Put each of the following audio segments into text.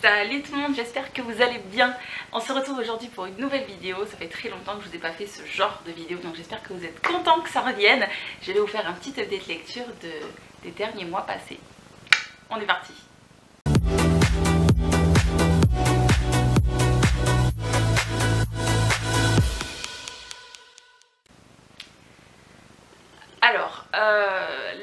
Salut tout le monde, j'espère que vous allez bien. On se retrouve aujourd'hui pour une nouvelle vidéo. Ça fait très longtemps que je vous ai pas fait ce genre de vidéo, donc j'espère que vous êtes contents que ça revienne. Je vais vous faire un petit update lecture des derniers mois passés. On est parti. Alors,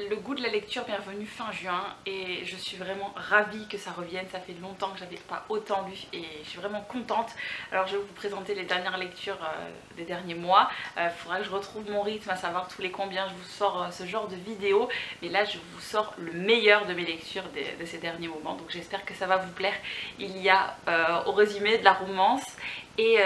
le goût de la lecture m'est revenu fin juin et je suis vraiment ravie que ça revienne. Ça fait longtemps que j'avais pas autant lu et je suis vraiment contente. Alors je vais vous présenter les dernières lectures des derniers mois. Il faudra que je retrouve mon rythme, à savoir tous les combien je vous sors ce genre de vidéo. Mais là je vous sors le meilleur de mes lectures de ces derniers moments. Donc j'espère que ça va vous plaire. Il y a au résumé de la romance et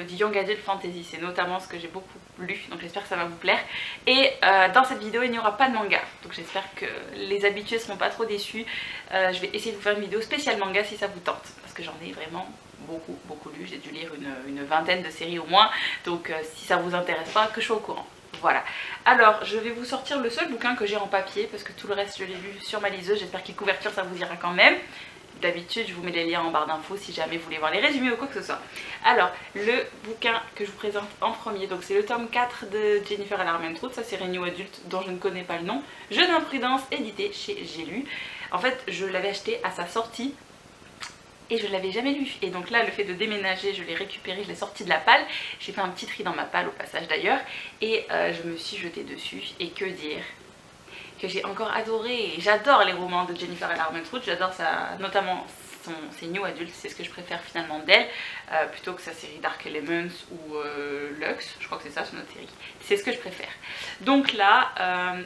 du Young Adult Fantasy. C'est notamment ce que j'ai beaucoup lu, donc j'espère que ça va vous plaire. Et dans cette vidéo il n'y aura pas de manga, donc j'espère que les habitués seront pas trop déçus. Je vais essayer de vous faire une vidéo spéciale manga si ça vous tente, parce que j'en ai vraiment beaucoup lu. J'ai dû lire une vingtaine de séries au moins, donc si ça vous intéresse pas, que je sois au courant. Voilà, alors je vais vous sortir le seul bouquin que j'ai en papier, parce que tout le reste je l'ai lu sur ma liseuse. J'espère que les couvertures ça vous ira quand même. D'habitude je vous mets les liens en barre d'infos si jamais vous voulez voir les résumés ou quoi que ce soit. Alors le bouquin que je vous présente en premier, donc c'est le tome 4 de Jennifer Alarmentrouth. Ça c'est Renew Adult, dont je ne connais pas le nom. Jeu d'imprudence, édité chez J'ai lu. En fait je l'avais acheté à sa sortie et je ne l'avais jamais lu. Et donc là le fait de déménager, je l'ai récupéré, je l'ai sorti de la palle. J'ai fait un petit tri dans ma palle au passage d'ailleurs. Et je me suis jetée dessus. Et que dire que j'ai encore adoré. J'adore les romans de Jennifer Alarmentrouth, j'adore notamment ses New Adults, c'est ce que je préfère finalement d'elle, plutôt que sa série Dark Elements ou Lux, je crois que c'est ça son autre série. C'est ce que je préfère. Donc là,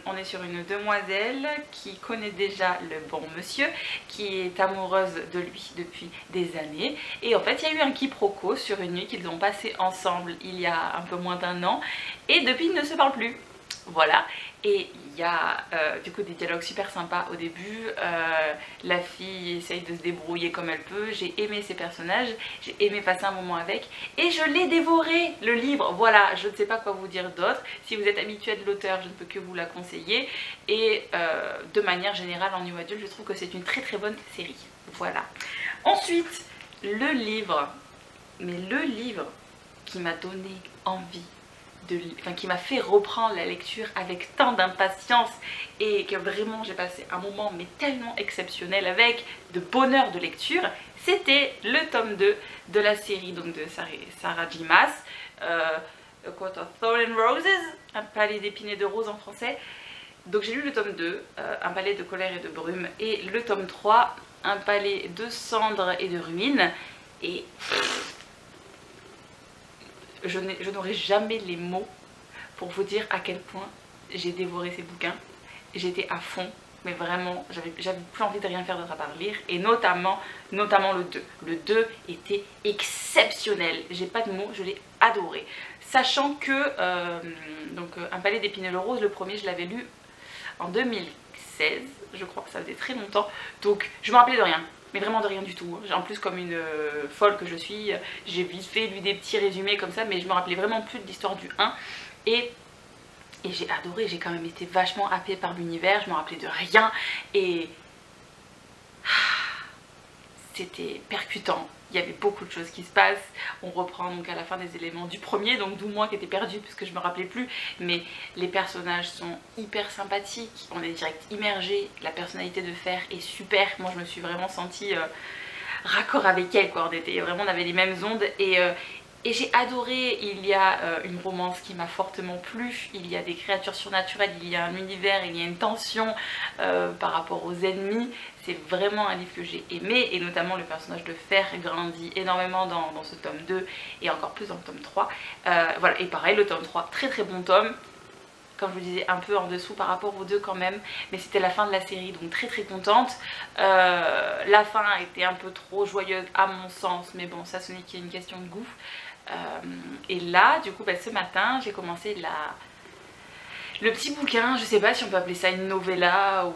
on est sur une demoiselle qui connaît déjà le bon monsieur, qui est amoureuse de lui depuis des années. Et en fait, il y a eu un quiproquo sur une nuit qu'ils ont passé ensemble il y a un peu moins d'un an. Et depuis, ils ne se parlent plus. Voilà, et il y a du coup des dialogues super sympas au début. La fille essaye de se débrouiller comme elle peut. J'ai aimé ses personnages, j'ai aimé passer un moment avec et je l'ai dévoré le livre. Voilà, je ne sais pas quoi vous dire d'autre. Si vous êtes habitué de l'auteur, je ne peux que vous la conseiller. Et de manière générale en New Adult, je trouve que c'est une très bonne série. Voilà. Ensuite, le livre, mais le livre qui m'a donné envie, qui m'a fait reprendre la lecture avec tant d'impatience et que vraiment j'ai passé un moment mais tellement exceptionnel avec de bonheur de lecture, c'était le tome 2 de la série donc de Sarah J. Maas, A Court of Thorn and Roses, un palais d'épines et de roses en français. Donc j'ai lu le tome 2, un palais de colère et de brume, et le tome 3, un palais de cendres et de ruines. Et je n'aurai jamais les mots pour vous dire à quel point j'ai dévoré ces bouquins. J'étais à fond, mais vraiment, j'avais plus envie de rien faire d'autre à part lire. Et notamment le 2. Le 2 était exceptionnel. J'ai pas de mots, je l'ai adoré. Sachant que, Un palais d'épines et de roses, le premier, je l'avais lu en 2016, je crois, ça faisait très longtemps. Donc, je me rappelais de rien. Mais vraiment de rien du tout. En plus, comme une folle que je suis, j'ai vite fait lu des petits résumés comme ça, mais je me rappelais vraiment plus de l'histoire du 1. Et j'ai adoré, j'ai quand même été vachement happée par l'univers, je me rappelais de rien. Et c'était percutant. Il y avait beaucoup de choses qui se passent. On reprend donc à la fin des éléments du premier, donc d'où moi qui étais perdue puisque je me rappelais plus. Mais les personnages sont hyper sympathiques, on est direct immergé. La personnalité de Fer est super. Moi je me suis vraiment sentie raccord avec elle, quoi. On avait les mêmes ondes et j'ai adoré. Il y a une romance qui m'a fortement plu, il y a des créatures surnaturelles, il y a un univers, il y a une tension par rapport aux ennemis. C'est vraiment un livre que j'ai aimé et notamment le personnage de Fer grandit énormément dans ce tome 2 et encore plus dans le tome 3. Voilà, et pareil le tome 3, très bon tome. Comme je vous disais, un peu en dessous par rapport aux deux quand même, mais c'était la fin de la série, donc très contente. La fin a été un peu trop joyeuse à mon sens, mais bon, ça ce n'est qu'une question de goût. Et là, du coup, ce matin, j'ai commencé le petit bouquin, je sais pas si on peut appeler ça une novella ou...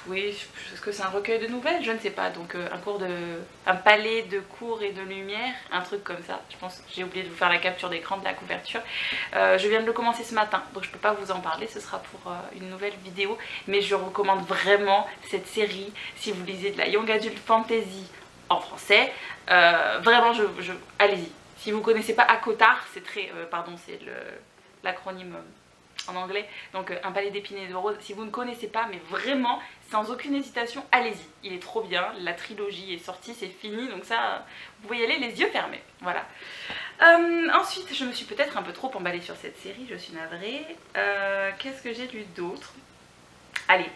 Oui, est-ce que c'est un recueil de nouvelles? Je ne sais pas. Donc un palais de cours et de lumière, un truc comme ça. Je pense, j'ai oublié de vous faire la capture d'écran de la couverture. Je viens de le commencer ce matin, donc je peux pas vous en parler, ce sera pour une nouvelle vidéo. Mais je recommande vraiment cette série si vous lisez de la Young Adult Fantasy en français. Vraiment, allez-y. Si vous connaissez pas ACOTAR, c'est très... pardon, c'est l'acronyme en anglais. Donc Un palais d'épines et de roses. Si vous ne connaissez pas, mais vraiment, sans aucune hésitation, allez-y. Il est trop bien. La trilogie est sortie, c'est fini. Donc ça, vous pouvez y aller les yeux fermés. Voilà. Ensuite, je me suis peut-être un peu trop emballée sur cette série. Je suis navrée. Qu'est-ce que j'ai lu d'autre? Allez.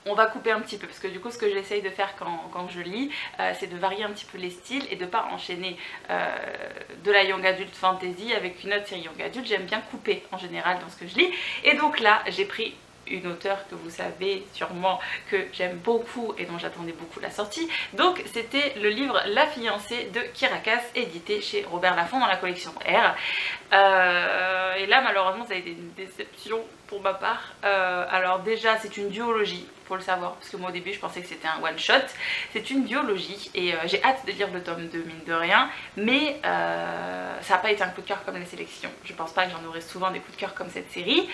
On va couper un petit peu parce que du coup ce que j'essaye de faire quand je lis c'est de varier un petit peu les styles et de pas enchaîner de la young adult fantasy avec une autre série young adult. J'aime bien couper en général dans ce que je lis et donc là j'ai pris une auteure que vous savez sûrement que j'aime beaucoup et dont j'attendais beaucoup la sortie. Donc c'était le livre La fiancée de Kirakas, édité chez Robert Laffont dans la collection R. Et là malheureusement ça a été une déception pour ma part. Alors déjà c'est une duologie, faut le savoir, parce que moi au début je pensais que c'était un one shot. C'est une duologie et j'ai hâte de lire le tome 2 mine de rien, mais ça n'a pas été un coup de cœur comme la sélection. Je pense pas que j'en aurai souvent des coups de cœur comme cette série.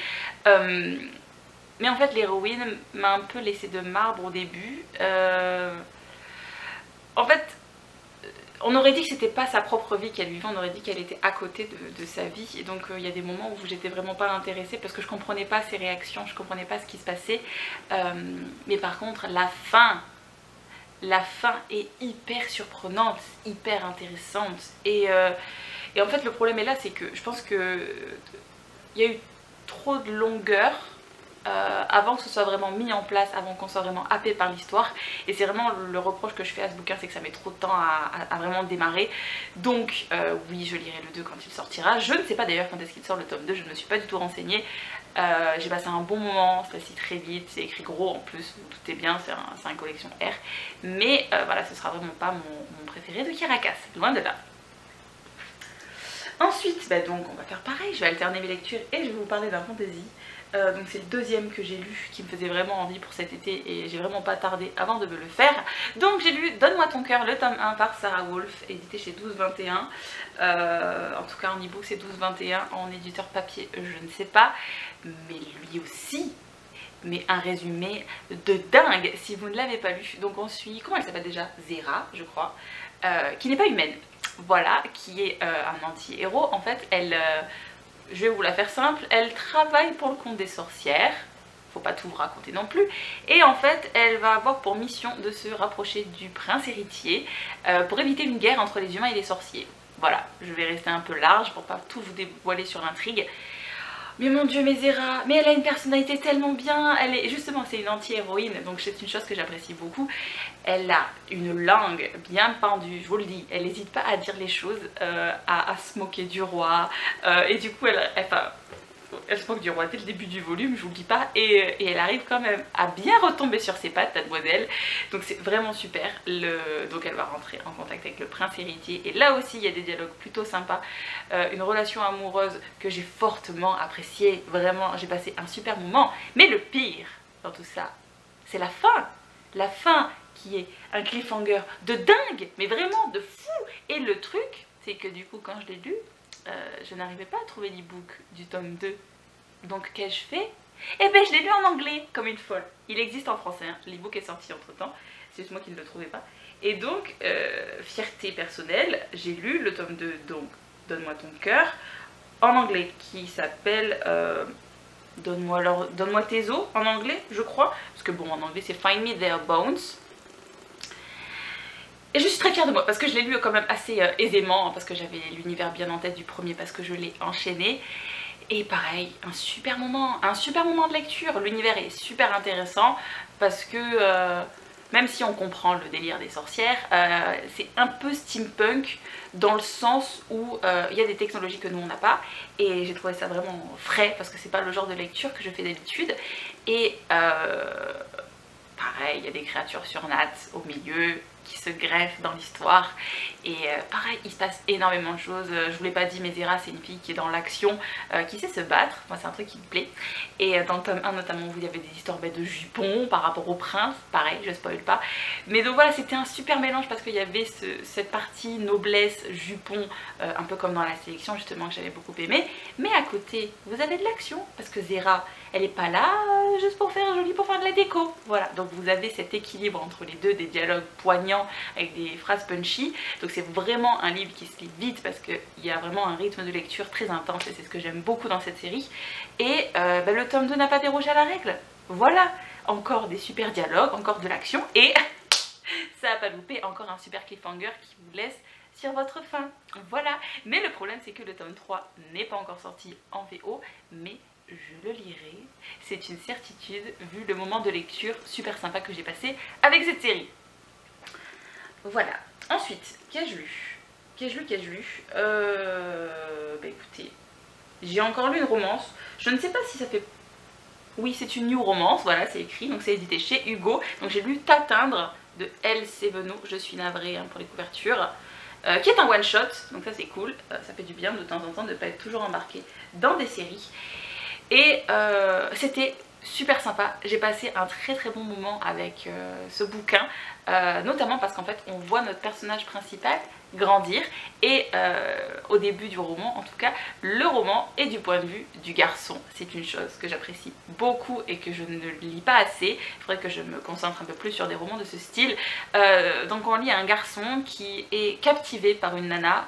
Mais en fait l'héroïne m'a un peu laissé de marbre au début. En fait on aurait dit que c'était pas sa propre vie qu'elle vivait, on aurait dit qu'elle était à côté de sa vie. Et donc il y a des moments où j'étais vraiment pas intéressée parce que je comprenais pas ses réactions, je comprenais pas ce qui se passait. Mais par contre la fin est hyper surprenante, hyper intéressante. Et en fait le problème est là, c'est que je pense que il y a eu trop de longueur avant que ce soit vraiment mis en place, avant qu'on soit vraiment happé par l'histoire. Et c'est vraiment le reproche que je fais à ce bouquin, c'est que ça met trop de temps à vraiment démarrer. Donc oui, je lirai le 2 quand il sortira. Je ne sais pas d'ailleurs quand est-ce qu'il sort le tome 2, je ne me suis pas du tout renseignée. J'ai passé un bon moment, c'est passé très vite, c'est écrit gros en plus, vous doutez bien, c'est un collection R. Mais voilà, ce sera vraiment pas mon préféré de Kirakas, loin de là. Ensuite, bah donc on va faire pareil, je vais alterner mes lectures et je vais vous parler d'un fantasy. Donc c'est le deuxième que j'ai lu qui me faisait vraiment envie pour cet été et j'ai vraiment pas tardé avant de me le faire. Donc j'ai lu Donne-moi ton cœur, le tome 1 par Sarah Wolf, édité chez 12-21. En tout cas en e-book c'est 12-21, en éditeur papier je ne sais pas. Mais lui aussi, mais un résumé de dingue si vous ne l'avez pas lu. Donc on suit, comment elle s'appelle déjà? Zera je crois, qui n'est pas humaine. Voilà, qui est un anti-héros. En fait elle... je vais vous la faire simple, elle travaille pour le compte des sorcières, faut pas tout vous raconter non plus, et en fait elle va avoir pour mission de se rapprocher du prince héritier pour éviter une guerre entre les humains et les sorciers. Voilà, je vais rester un peu large pour pas tout vous dévoiler sur l'intrigue. Mais mon dieu, mais Zera, mais elle a une personnalité tellement bien, elle est justement, c'est une anti-héroïne, donc c'est une chose que j'apprécie beaucoup. Elle a une langue bien pendue, je vous le dis, elle n'hésite pas à dire les choses, à se moquer du roi, et du coup elle se moque du roi dès le début du volume, je vous le dis pas, et elle arrive quand même à bien retomber sur ses pattes, mademoiselle, donc c'est vraiment super. Donc elle va rentrer en contact avec le prince héritier, et là aussi il y a des dialogues plutôt sympas, une relation amoureuse que j'ai fortement appréciée, vraiment j'ai passé un super moment, mais le pire dans tout ça, c'est la fin qui est un cliffhanger de dingue, mais vraiment de fou, et le truc, c'est que du coup quand je l'ai lu, je n'arrivais pas à trouver l'e-book du tome 2. Donc qu'ai-je fait? Eh ben je l'ai lu en anglais comme une folle. Il existe en français, hein. L'e-book est sorti entre temps, c'est juste moi qui ne le trouvais pas. Et donc, fierté personnelle, j'ai lu le tome 2, donc Donne-moi ton cœur, en anglais, qui s'appelle Donne-moi tes os en anglais, je crois. Parce que bon, en anglais c'est Find Me Their Bones. Et je suis très fière de moi parce que je l'ai lu quand même assez aisément, parce que j'avais l'univers bien en tête du premier, parce que je l'ai enchaîné. Et pareil, un super moment de lecture. L'univers est super intéressant parce que même si on comprend le délire des sorcières, c'est un peu steampunk dans le sens où il y a des technologies que nous on n'a pas. Et j'ai trouvé ça vraiment frais parce que c'est pas le genre de lecture que je fais d'habitude. Et pareil, il y a des créatures surnates au milieu qui se greffent dans l'histoire. Et pareil, il se passe énormément de choses. Je vous l'ai pas dit, mais Zera c'est une fille qui est dans l'action, qui sait se battre. Moi c'est un truc qui me plaît. Et dans le tome 1 notamment, vous avez des histoires de jupons par rapport au prince. Pareil, je spoil pas. Mais donc voilà, c'était un super mélange parce qu'il y avait cette partie noblesse, jupon, un peu comme dans la sélection justement que j'avais beaucoup aimé. Mais à côté, vous avez de l'action parce que Zera, elle est pas là juste pour faire joli, pour faire de la déco. Voilà, donc vous avez cet équilibre entre les deux, des dialogues poignants pétillant avec des phrases punchy. Donc c'est vraiment un livre qui se lit vite parce qu'il y a vraiment un rythme de lecture très intense et c'est ce que j'aime beaucoup dans cette série. Et le tome 2 n'a pas dérogé à la règle. Voilà, encore des super dialogues, encore de l'action et ça n'a pas loupé, encore un super cliffhanger qui vous laisse sur votre faim. Voilà, mais le problème c'est que le tome 3 n'est pas encore sorti en VO, mais je le lirai, c'est une certitude vu le moment de lecture super sympa que j'ai passé avec cette série. Voilà, ensuite, qu'ai-je lu? Écoutez, j'ai encore lu une romance, je ne sais pas si ça fait... Oui, c'est une new romance, voilà, c'est écrit, donc c'est édité chez Hugo. Donc j'ai lu T'atteindre de Elle Sévenot, je suis navrée hein, pour les couvertures. Qui est un one shot, donc ça c'est cool, ça fait du bien de temps en temps de ne pas être toujours embarqué dans des séries. Et c'était super sympa, j'ai passé un très bon moment avec ce bouquin, notamment parce qu'en fait on voit notre personnage principal grandir et au début du roman en tout cas, le roman est du point de vue du garçon. C'est une chose que j'apprécie beaucoup et que je ne lis pas assez, il faudrait que je me concentre un peu plus sur des romans de ce style. Donc on lit un garçon qui est captivé par une nana,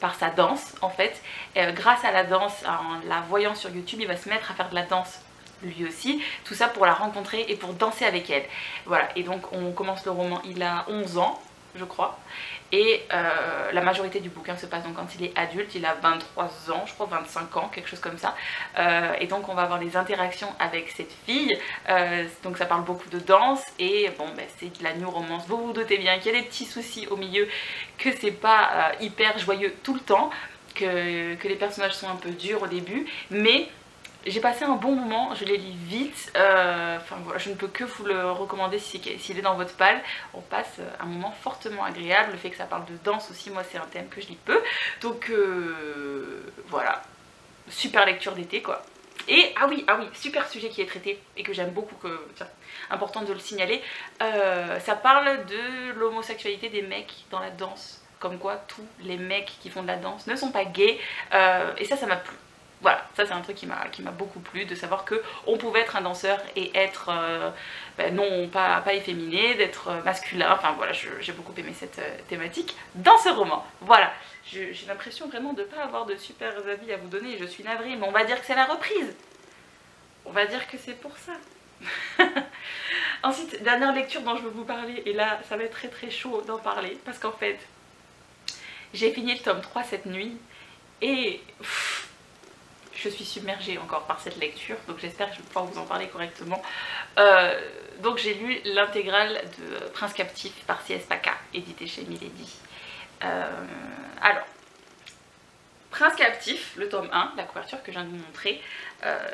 par sa danse en fait. Grâce à la danse, en la voyant sur YouTube, il va se mettre à faire de la danse lui aussi, tout ça pour la rencontrer et pour danser avec elle. Voilà, et donc on commence le roman, il a 11 ans je crois, et la majorité du bouquin se passe donc quand il est adulte, il a 23 ans, je crois 25 ans, quelque chose comme ça, et donc on va avoir les interactions avec cette fille, donc ça parle beaucoup de danse, et bon c'est de la new romance, vous vous doutez bien qu'il y a des petits soucis au milieu, que c'est pas hyper joyeux tout le temps, que les personnages sont un peu durs au début, mais j'ai passé un bon moment, je les lis vite, enfin voilà, je ne peux que vous le recommander s'il est dans votre palle. On passe un moment fortement agréable, le fait que ça parle de danse aussi, moi c'est un thème que je lis peu, donc voilà, super lecture d'été quoi. Et ah oui, super sujet qui est traité et que j'aime beaucoup, tiens, important de le signaler, ça parle de l'homosexualité des mecs dans la danse, comme quoi tous les mecs qui font de la danse ne sont pas gays, et ça m'a plu. Voilà, ça c'est un truc qui m'a beaucoup plu, de savoir qu'on pouvait être un danseur et être non pas efféminé, d'être masculin, enfin voilà, j'ai beaucoup aimé cette thématique dans ce roman. Voilà, j'ai l'impression vraiment de ne pas avoir de super avis à vous donner, je suis navrée, mais on va dire que c'est la reprise. On va dire que c'est pour ça. Ensuite, dernière lecture dont je veux vous parler, et là ça va être très chaud d'en parler, parce qu'en fait, j'ai fini le tome 3 cette nuit, et... je suis submergée encore par cette lecture, donc j'espère que je vais pouvoir vous en parler correctement. Donc j'ai lu l'intégrale de Prince Captif par C.S. Paca, édité chez Milady. Alors, Prince Captif, le tome 1, la couverture que je viens de vous montrer,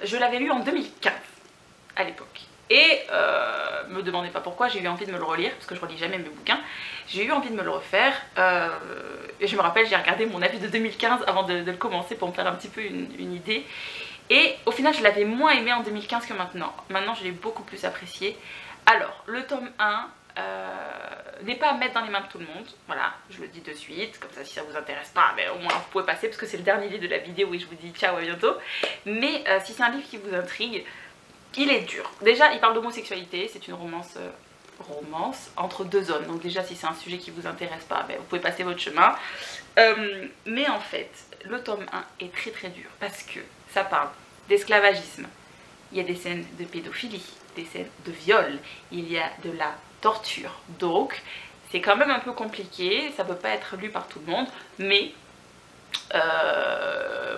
je l'avais lu en 2015 à l'époque. Et me demandez pas pourquoi, j'ai eu envie de me le relire, parce que je relis jamais mes bouquins. J'ai eu envie de me le refaire, et je me rappelle, j'ai regardé mon avis de 2015 avant de le commencer pour me faire un petit peu une idée. Et au final, je l'avais moins aimé en 2015 que maintenant. Maintenant, je l'ai beaucoup plus apprécié. Alors, le tome 1 n'est pas à mettre dans les mains de tout le monde, voilà, je le dis de suite, comme ça si ça vous intéresse pas, mais au moins vous pouvez passer, parce que c'est le dernier livre de la vidéo et je vous dis ciao, à bientôt. Mais si c'est un livre qui vous intrigue, il est dur. Déjà, il parle d'homosexualité, c'est une romance entre deux hommes. Donc déjà, si c'est un sujet qui vous intéresse pas, vous pouvez passer votre chemin. Mais en fait, le tome 1 est très dur parce que ça parle d'esclavagisme. Il y a des scènes de pédophilie, des scènes de viol, il y a de la torture. Donc, c'est quand même un peu compliqué, ça peut pas être lu par tout le monde, mais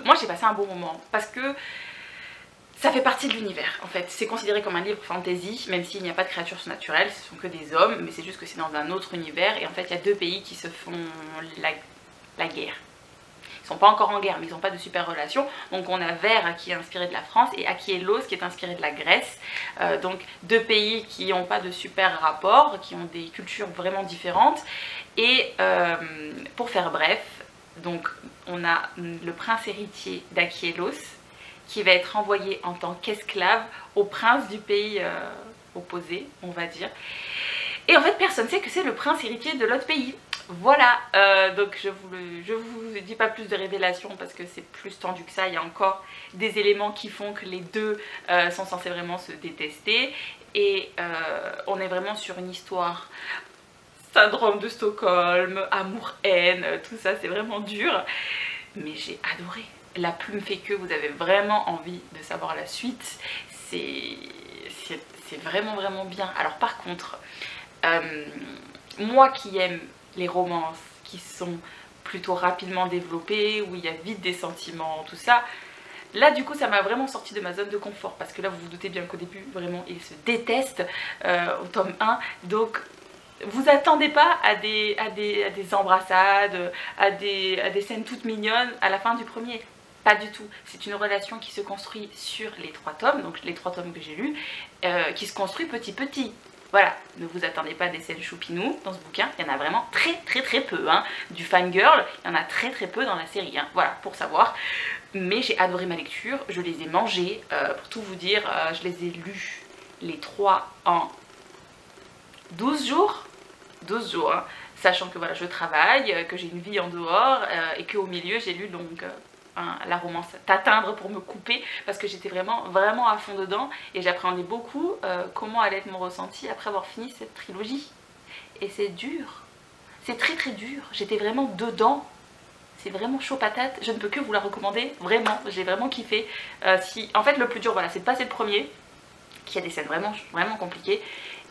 moi j'ai passé un bon moment parce que ça fait partie de l'univers en fait, c'est considéré comme un livre fantasy, même s'il n'y a pas de créatures surnaturelles, ce sont que des hommes, mais c'est juste que c'est dans un autre univers, et en fait il y a deux pays qui se font la guerre. Ils sont pas encore en guerre, mais ils n'ont pas de super relation, donc on a Vert qui est inspiré de la France, et Akielos qui est inspiré de la Grèce, donc deux pays qui n'ont pas de super rapport, qui ont des cultures vraiment différentes, et pour faire bref, donc on a le prince héritier d'Akielos, qui va être envoyé en tant qu'esclave au prince du pays opposé, on va dire. Et en fait, personne ne sait que c'est le prince héritier de l'autre pays. Voilà, donc je vous dis pas plus de révélations parce que c'est plus tendu que ça. Il y a encore des éléments qui font que les deux sont censés vraiment se détester. Et on est vraiment sur une histoire syndrome de Stockholm, amour-haine, tout ça, c'est vraiment dur. Mais j'ai adoré. La plume fait que vous avez vraiment envie de savoir la suite. C'est vraiment vraiment bien. Alors par contre, moi qui aime les romances qui sont plutôt rapidement développées, où il y a vite des sentiments, tout ça, là du coup ça m'a vraiment sorti de ma zone de confort, parce que là vous vous doutez bien qu'au début vraiment ils se détestent au tome 1, donc vous attendez pas à des embrassades, à des scènes toutes mignonnes à la fin du premier. Pas du tout. C'est une relation qui se construit sur les 3 tomes, donc les 3 tomes que j'ai lus, qui se construit petit petit. Voilà, ne vous attendez pas à des scènes choupinou dans ce bouquin, il y en a vraiment très peu, hein. Du fangirl, il y en a très peu dans la série, hein. Voilà, pour savoir. Mais j'ai adoré ma lecture, je les ai mangés, pour tout vous dire, je les ai lus les 3 en 12 jours. 12 jours, hein. Sachant que voilà, je travaille, que j'ai une vie en dehors, et qu'au milieu j'ai lu donc la romance T'atteindre pour me couper, parce que j'étais vraiment à fond dedans, et j'appréhendais beaucoup comment allait être mon ressenti après avoir fini cette trilogie. Et c'est dur, c'est très dur, j'étais vraiment dedans, c'est vraiment chaud patate, je ne peux que vous la recommander, vraiment, j'ai vraiment kiffé. En fait le plus dur, voilà, c'est de passer le premier, qui a des scènes vraiment compliquées,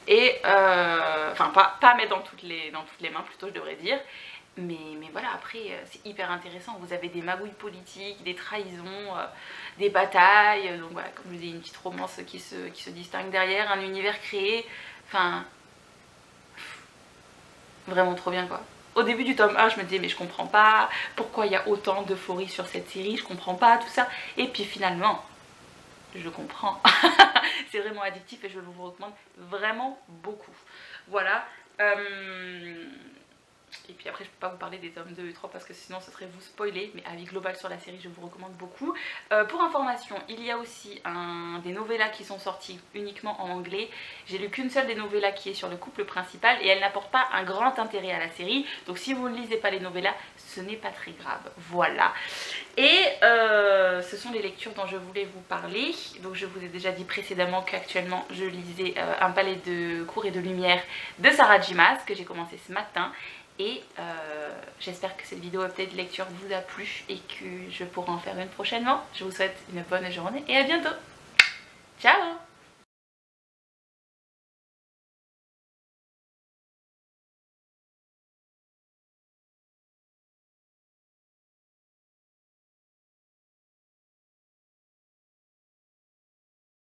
et enfin pas à mettre dans toutes les mains plutôt, je devrais dire. Mais voilà, après c'est hyper intéressant, vous avez des magouilles politiques, des trahisons, des batailles, donc voilà, comme je vous dis, une petite romance qui se distingue derrière, un univers créé, enfin vraiment trop bien quoi. Au début du tome 1 je me disais mais je comprends pas, pourquoi il y a autant d'euphorie sur cette série, je comprends pas tout ça, et puis finalement je comprends. C'est vraiment addictif et je vous recommande vraiment beaucoup. Voilà. Et puis après je peux pas vous parler des tomes 2 et 3 parce que sinon ce serait vous spoiler, mais avis global sur la série je vous recommande beaucoup. Pour information, il y a aussi des novellas qui sont sortis uniquement en anglais. J'ai lu qu'une seule des novellas qui est sur le couple principal et elle n'apporte pas un grand intérêt à la série, donc si vous ne lisez pas les novellas ce n'est pas très grave, voilà. Et ce sont les lectures dont je voulais vous parler. Donc je vous ai déjà dit précédemment qu'actuellement je lisais Un palais de cour et de lumière de Sarah J. Maas que j'ai commencé ce matin. Et j'espère que cette vidéo update lecture vous a plu et que je pourrai en faire une prochainement. Je vous souhaite une bonne journée et à bientôt. Ciao!